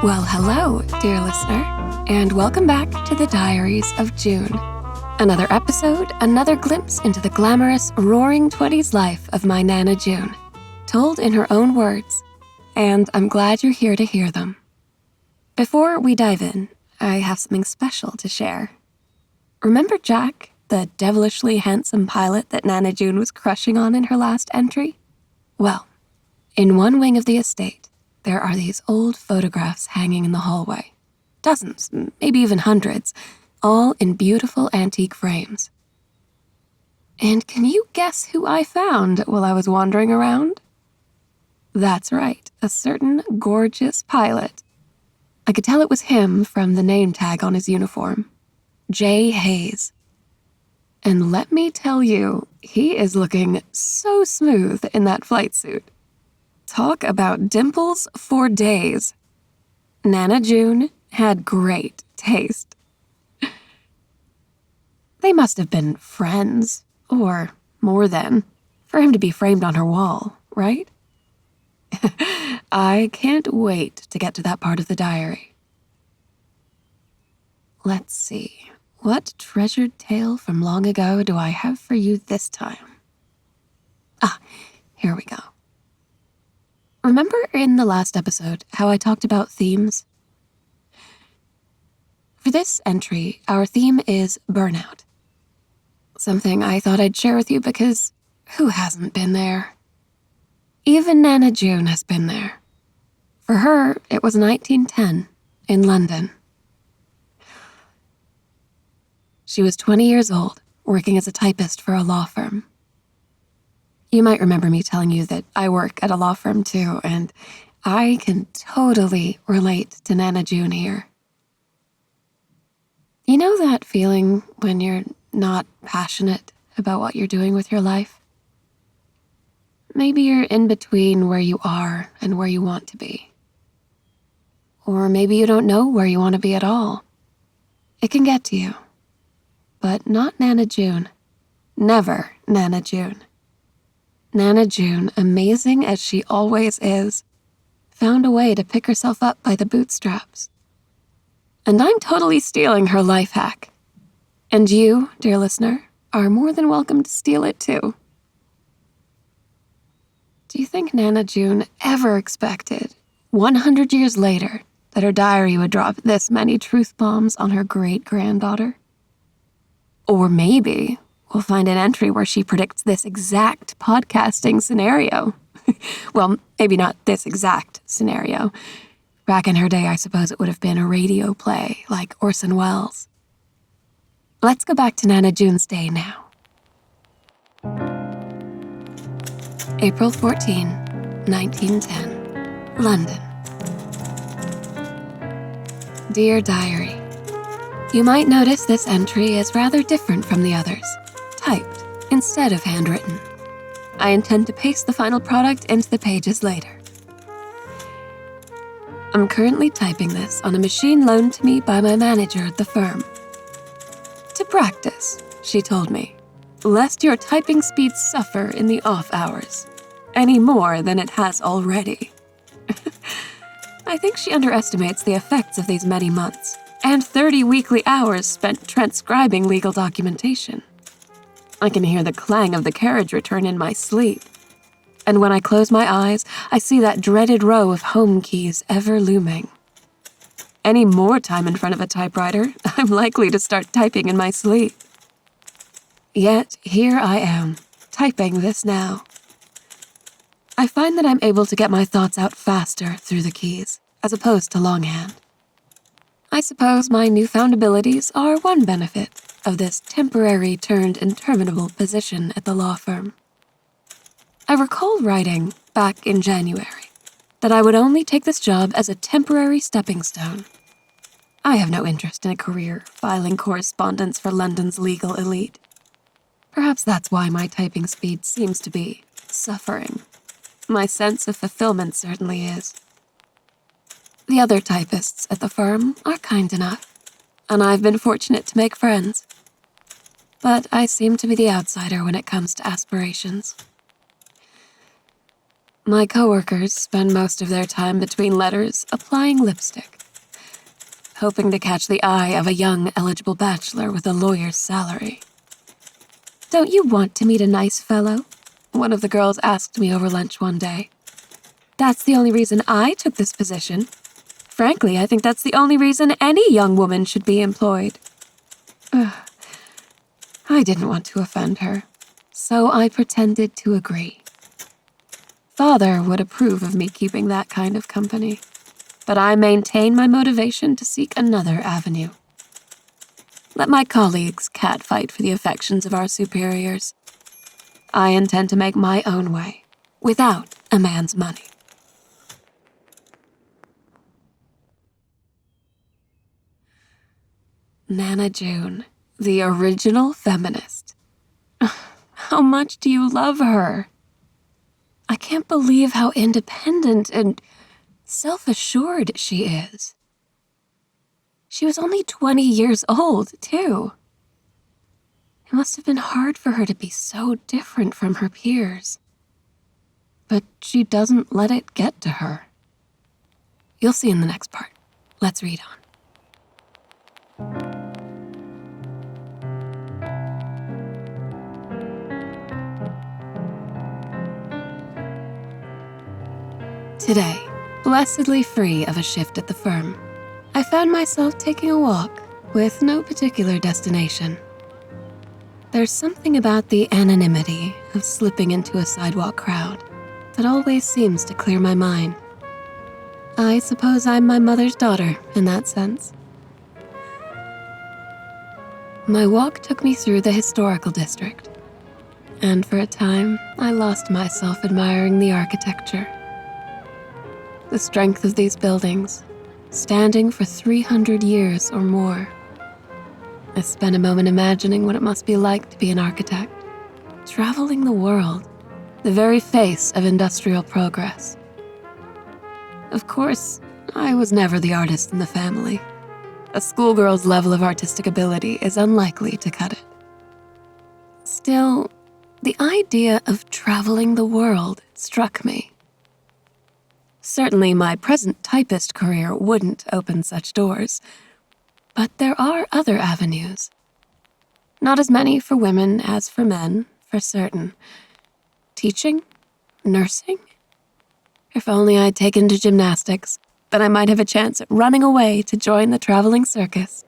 Well, hello, dear listener, and welcome back to the Diaries of June. Another episode, another glimpse into the glamorous, roaring 20s life of my Nana June, told in her own words, and I'm glad you're here to hear them. Before we dive in, I have something special to share. Remember Jack, the devilishly handsome pilot that Nana June was crushing on in her last entry? Well, in one wing of the estate, there are these old photographs hanging in the hallway. Dozens, maybe even hundreds, all in beautiful antique frames. And can you guess who I found while I was wandering around? That's right, a certain gorgeous pilot. I could tell it was him from the name tag on his uniform, Jay Hayes. And let me tell you, he is looking so smooth in that flight suit. Talk about dimples for days. Nana June had great taste. They must have been friends, or more than, for him to be framed on her wall, right? I can't wait to get to that part of the diary. Let's see, what treasured tale from long ago do I have for you this time? Here we go. Remember in the last episode how I talked about themes? For this entry, our theme is burnout. Something I thought I'd share with you because who hasn't been there? Even Nana June has been there. For her, it was 1910 in London. She was 20 years old, working as a typist for a law firm. You might remember me telling you that I work at a law firm too, and I can totally relate to Nana June here. You know that feeling when you're not passionate about what you're doing with your life? Maybe you're in between where you are and where you want to be. Or maybe you don't know where you want to be at all. It can get to you. But not Nana June. Never Nana June. Nana June, amazing as she always is, found a way to pick herself up by the bootstraps. And I'm totally stealing her life hack. And you, dear listener, are more than welcome to steal it too. Do you think Nana June ever expected, 100 years later, that her diary would drop this many truth bombs on her great-granddaughter? Or maybe we'll find an entry where she predicts this exact podcasting scenario. Well, maybe not this exact scenario. Back in her day, I suppose it would have been a radio play like Orson Welles. Let's go back to Nana June's day now. April 14, 1910, London. Dear Diary, you might notice this entry is rather different from the others, typed instead of handwritten. I intend to paste the final product into the pages later. I'm currently typing this on a machine loaned to me by my manager at the firm. To practice, she told me, lest your typing speed suffer in the off hours, any more than it has already. I think she underestimates the effects of these many months and 30 weekly hours spent transcribing legal documentation. I can hear the clang of the carriage return in my sleep. And when I close my eyes, I see that dreaded row of home keys ever looming. Any more time in front of a typewriter, I'm likely to start typing in my sleep. Yet here I am, typing this now. I find that I'm able to get my thoughts out faster through the keys, as opposed to longhand. I suppose my newfound abilities are one benefit of this temporary turned interminable position at the law firm. I recall writing, back in January, that I would only take this job as a temporary stepping stone. I have no interest in a career filing correspondence for London's legal elite. Perhaps that's why my typing speed seems to be suffering. My sense of fulfillment certainly is. The other typists at the firm are kind enough, and I've been fortunate to make friends. But I seem to be the outsider when it comes to aspirations. My coworkers spend most of their time between letters applying lipstick, hoping to catch the eye of a young, eligible bachelor with a lawyer's salary. "Don't you want to meet a nice fellow?" one of the girls asked me over lunch one day. "That's the only reason I took this position. Frankly, I think that's the only reason any young woman should be employed." Ugh. I didn't want to offend her, so I pretended to agree. Father would approve of me keeping that kind of company, but I maintain my motivation to seek another avenue. Let my colleagues catfight for the affections of our superiors. I intend to make my own way, without a man's money. Nana June, the original feminist. How much do you love her? I can't believe how independent and self-assured she is. She was only 20 years old, too. It must have been hard for her to be so different from her peers. But she doesn't let it get to her. You'll see in the next part. Let's read on. Today, blessedly free of a shift at the firm, I found myself taking a walk with no particular destination. There's something about the anonymity of slipping into a sidewalk crowd that always seems to clear my mind. I suppose I'm my mother's daughter in that sense. My walk took me through the historical district, and for a time, I lost myself admiring the architecture. The strength of these buildings, standing for 300 years or more. I spent a moment imagining what it must be like to be an architect, traveling the world, the very face of industrial progress. Of course, I was never the artist in the family. A schoolgirl's level of artistic ability is unlikely to cut it. Still, the idea of traveling the world struck me. Certainly, my present typist career wouldn't open such doors, but there are other avenues. Not as many for women as for men, for certain. Teaching? Nursing? If only I'd taken to gymnastics, then I might have a chance at running away to join the traveling circus.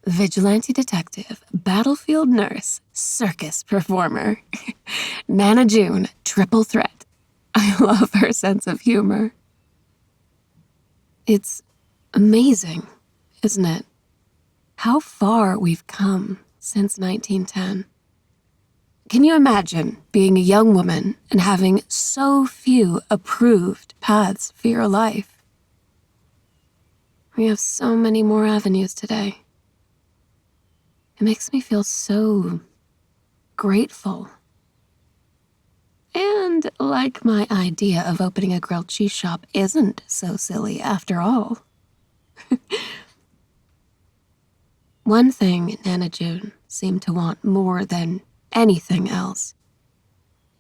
Vigilante detective, battlefield nurse, circus performer. Nana June, triple threat. I love her sense of humor. It's amazing, isn't it? How far we've come since 1910. Can you imagine being a young woman and having so few approved paths for your life? We have so many more avenues today. It makes me feel so grateful. And like my idea of opening a grilled cheese shop isn't so silly after all. One thing Nana June seemed to want more than anything else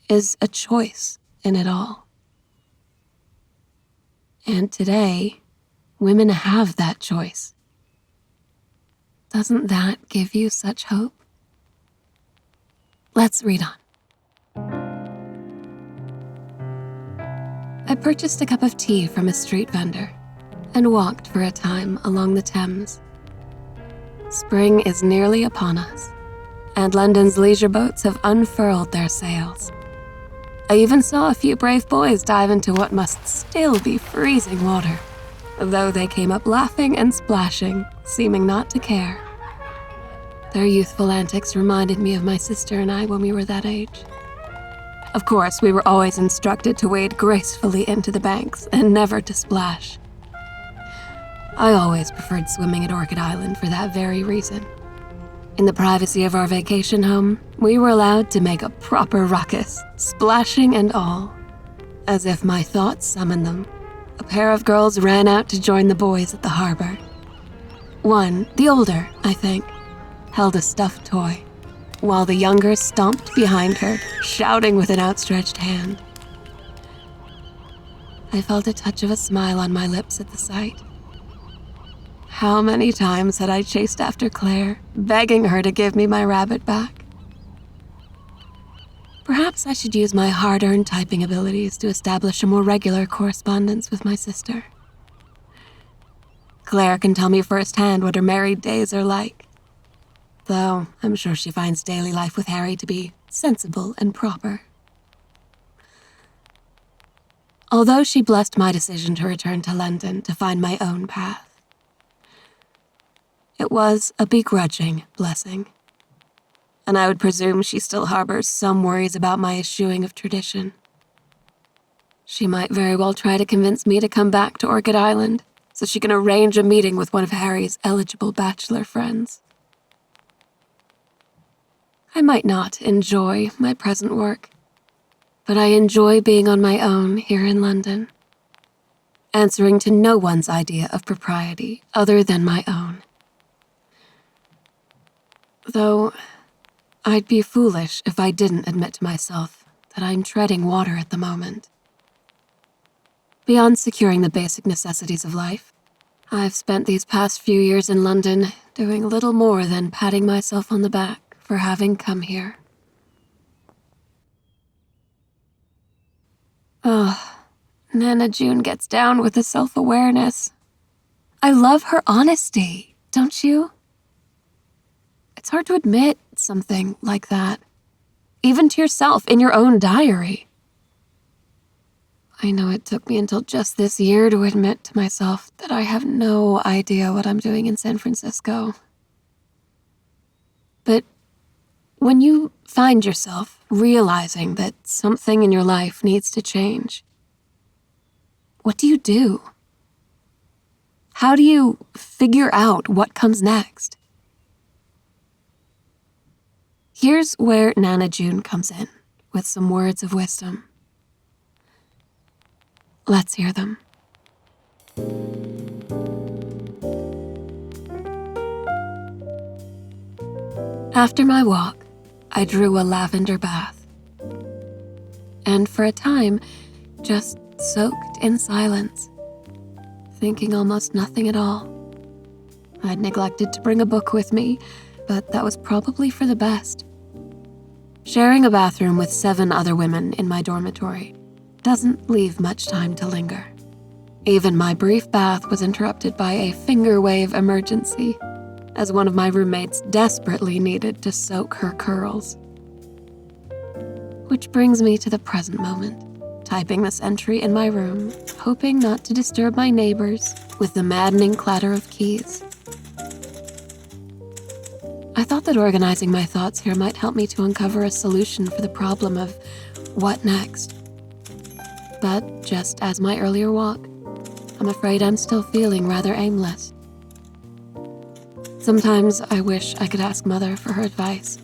is a choice in it all. And today, women have that choice. Doesn't that give you such hope? Let's read on. I purchased a cup of tea from a street vendor and walked for a time along the Thames. Spring is nearly upon us, and London's leisure boats have unfurled their sails. I even saw a few brave boys dive into what must still be freezing water, though they came up laughing and splashing, seeming not to care. Their youthful antics reminded me of my sister and I when we were that age. Of course, we were always instructed to wade gracefully into the banks and never to splash. I always preferred swimming at Orchid Island for that very reason. In the privacy of our vacation home, we were allowed to make a proper ruckus, splashing and all. As if my thoughts summoned them, a pair of girls ran out to join the boys at the harbor. One, the older, I think, held a stuffed toy, while the younger stomped behind her, shouting with an outstretched hand. I felt a touch of a smile on my lips at the sight. How many times had I chased after Claire, begging her to give me my rabbit back? Perhaps I should use my hard-earned typing abilities to establish a more regular correspondence with my sister. Claire can tell me firsthand what her married days are like, though I'm sure she finds daily life with Harry to be sensible and proper. Although she blessed my decision to return to London to find my own path, it was a begrudging blessing, and I would presume she still harbors some worries about my eschewing of tradition. She might very well try to convince me to come back to Orchid Island so she can arrange a meeting with one of Harry's eligible bachelor friends. I might not enjoy my present work, but I enjoy being on my own here in London, answering to no one's idea of propriety other than my own. Though I'd be foolish if I didn't admit to myself that I'm treading water at the moment. Beyond securing the basic necessities of life, I've spent these past few years in London doing little more than patting myself on the back for having come here. Oh, Nana June gets down with the self-awareness. I love her honesty, don't you? It's hard to admit something like that, even to yourself in your own diary. I know it took me until just this year to admit to myself that I have no idea what I'm doing in San Francisco. But when you find yourself realizing that something in your life needs to change, what do you do? How do you figure out what comes next? Here's where Nana June comes in with some words of wisdom. Let's hear them. After my walk, I drew a lavender bath, and for a time, just soaked in silence, thinking almost nothing at all. I'd neglected to bring a book with me, but that was probably for the best. Sharing a bathroom with 7 other women in my dormitory doesn't leave much time to linger. Even my brief bath was interrupted by a finger wave emergency, as one of my roommates desperately needed to soak her curls. Which brings me to the present moment, typing this entry in my room, hoping not to disturb my neighbors with the maddening clatter of keys. I thought that organizing my thoughts here might help me to uncover a solution for the problem of what next. But just as my earlier walk, I'm afraid I'm still feeling rather aimless. Sometimes I wish I could ask Mother for her advice.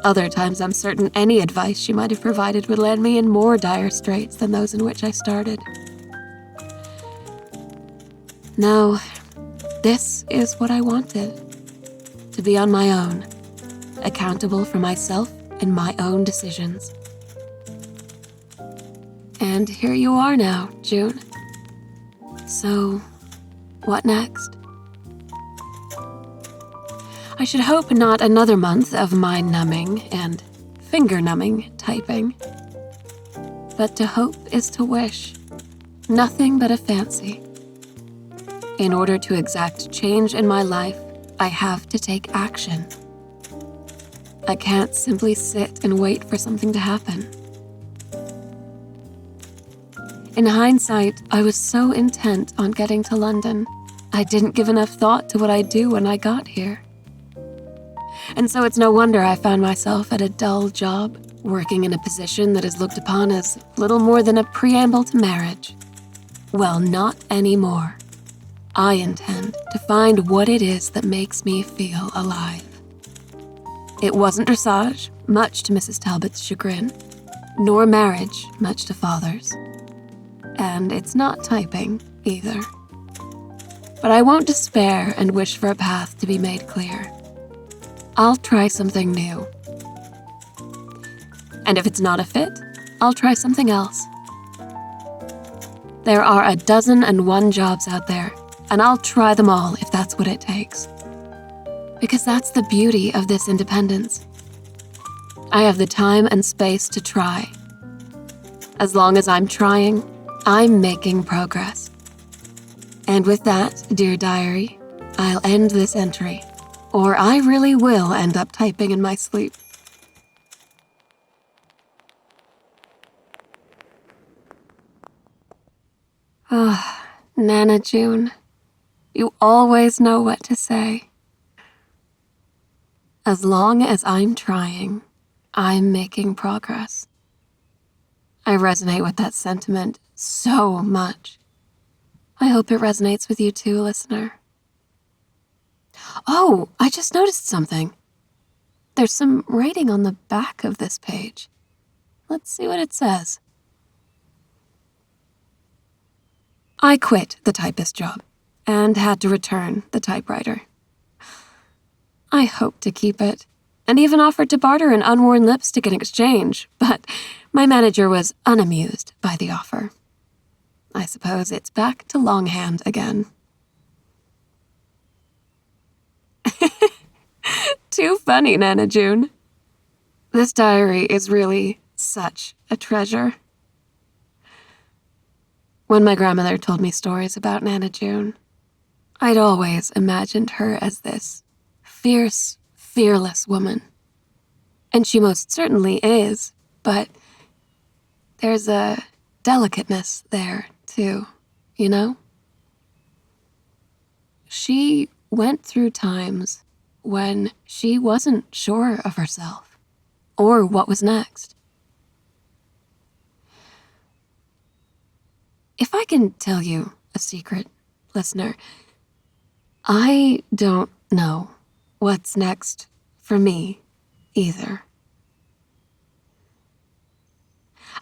Other times I'm certain any advice she might have provided would land me in more dire straits than those in which I started. No, this is what I wanted. To be on my own, accountable for myself and my own decisions. And here you are now, June. So, what next? I should hope not another month of mind-numbing and finger-numbing typing. But to hope is to wish, nothing but a fancy. In order to exact change in my life, I have to take action. I can't simply sit and wait for something to happen. In hindsight, I was so intent on getting to London, I didn't give enough thought to what I'd do when I got here. And so it's no wonder I found myself at a dull job, working in a position that is looked upon as little more than a preamble to marriage. Well, not anymore. I intend to find what it is that makes me feel alive. It wasn't dressage, much to Mrs. Talbot's chagrin, nor marriage, much to Father's. And it's not typing, either. But I won't despair and wish for a path to be made clear. I'll try something new. And if it's not a fit, I'll try something else. There are 1,001 jobs out there, and I'll try them all if that's what it takes. Because that's the beauty of this independence. I have the time and space to try. As long as I'm trying, I'm making progress. And with that, dear diary, I'll end this entry, or I really will end up typing in my sleep. Ah, Nana June, you always know what to say. As long as I'm trying, I'm making progress. I resonate with that sentiment so much. I hope it resonates with you too, listener. Oh, I just noticed something. There's some writing on the back of this page. Let's see what it says. I quit the typist job and had to return the typewriter. I hoped to keep it, and even offered to barter an unworn lipstick in exchange, but my manager was unamused by the offer. I suppose it's back to longhand again. Too funny, Nana June. This diary is really such a treasure. When my grandmother told me stories about Nana June, I'd always imagined her as this fierce, fearless woman. And she most certainly is, but there's a delicateness there, too, you know? She went through times when she wasn't sure of herself or what was next. If I can tell you a secret, listener, I don't know what's next for me either.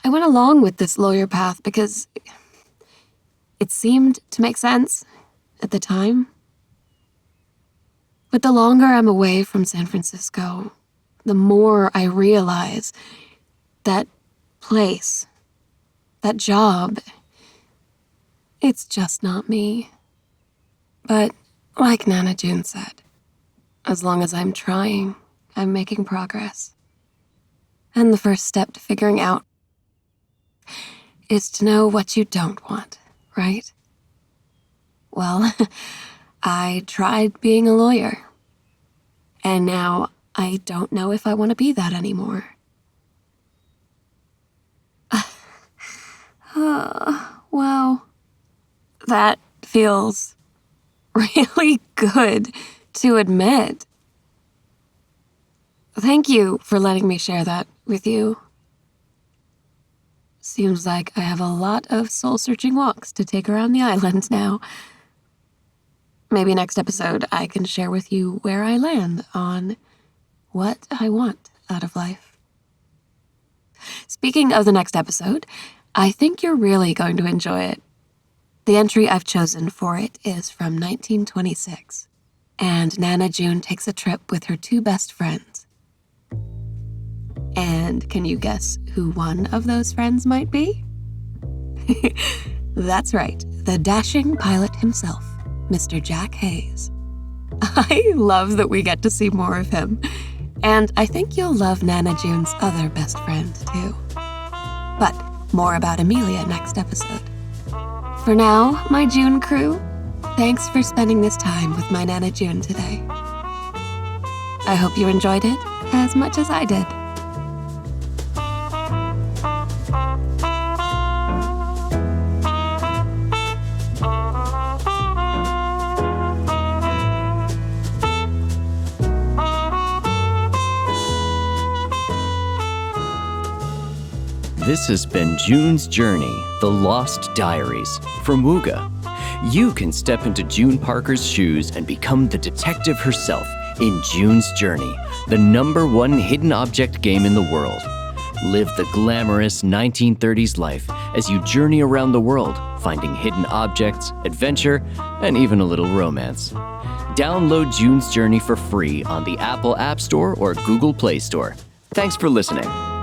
I went along with this lawyer path because it seemed to make sense at the time. But the longer I'm away from San Francisco, the more I realize that place, that job, it's just not me. But like Nana June said, as long as I'm trying, I'm making progress. And the first step to figuring out is to know what you don't want, right? Well, I tried being a lawyer, and now I don't know if I want to be that anymore. Wow. That feels really good to admit. Thank you for letting me share that with you. Seems like I have a lot of soul-searching walks to take around the island now. Maybe next episode I can share with you where I land on what I want out of life. Speaking of the next episode, I think you're really going to enjoy it. The entry I've chosen for it is from 1926, and Nana June takes a trip with her two best friends. And can you guess who one of those friends might be? That's right, the dashing pilot himself, Mr. Jack Hayes. I love that we get to see more of him, and I think you'll love Nana June's other best friend, too. But more about Amelia next episode. For now, my June crew, thanks for spending this time with my Nana June today. I hope you enjoyed it as much as I did. This has been June's Journey, The Lost Diaries from Wooga. You can step into June Parker's shoes and become the detective herself in June's Journey, the #1 hidden object game in the world. Live the glamorous 1930s life as you journey around the world, finding hidden objects, adventure, and even a little romance. Download June's Journey for free on the Apple App Store or Google Play Store. Thanks for listening.